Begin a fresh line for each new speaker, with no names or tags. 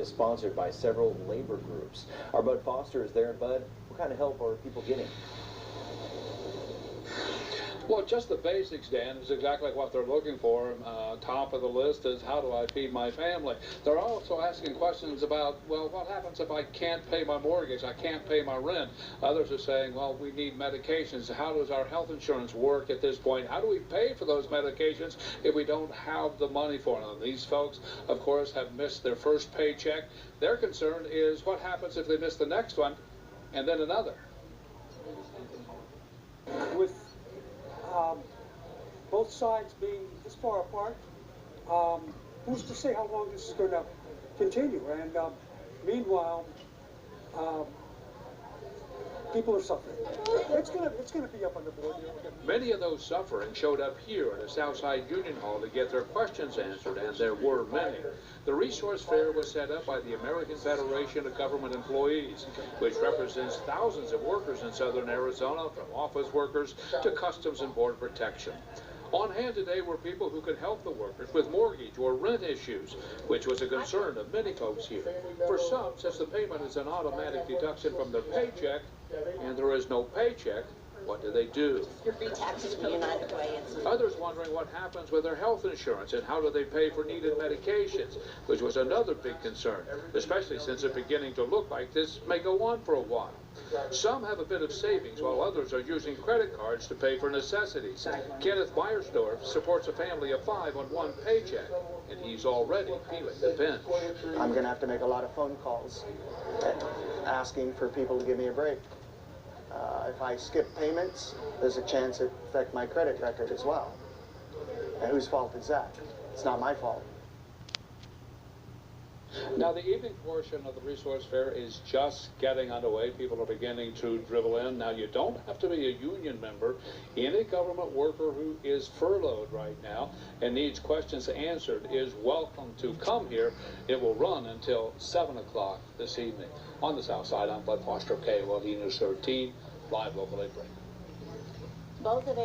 is sponsored by several labor groups. Our Bud Foster is there. And Bud, what kind of help are people getting?
Well, just the basics, Dan, is exactly what they're looking for. Top of the list is, how do I feed my family? They're also asking questions about, well, what happens if I can't pay my mortgage, I can't pay my rent? Others are saying, well, we need medications. How does our health insurance work at this point? How do we pay for those medications if we don't have the money for them? These folks, of course, have missed their first paycheck. Their concern is what happens if they miss the next one and then another.
With both sides being this far apart, who's to say how long this is going to continue? And meanwhile, people are suffering. It's going to be up on the board.
Many of those suffering showed up here at the Southside Union Hall to get their questions answered, and there were many. The resource fair was set up by the American Federation of Government Employees, which represents thousands of workers in southern Arizona, from office workers to Customs and Border Protection. On hand today were people who could help the workers with mortgage or rent issues, which was a concern of many folks here. For some, since the payment is an automatic deduction from their paycheck, and there is no paycheck, what do they do?
Your free taxes for United Way.
Others wondering what happens with their health insurance and how do they pay for needed medications, which was another big concern, especially since it's beginning to look like this may go on for a while. Some have a bit of savings, while others are using credit cards to pay for necessities. Kenneth Beyersdorf supports a family of 5 on one paycheck, and he's already feeling the pinch.
I'm going to have to make a lot of phone calls asking for people to give me a break. If I skip payments, there's a chance it affects my credit record as well. And whose fault is that? It's not my fault.
Now, the evening portion of the resource fair is just getting underway. People are beginning to dribble in. Now, you don't have to be a union member. Any government worker who is furloughed right now and needs questions answered is welcome to come here. It will run until 7 o'clock this evening. On the South Side, I'm Bud Foster, KOLD News 13, live local 8 break.
Both of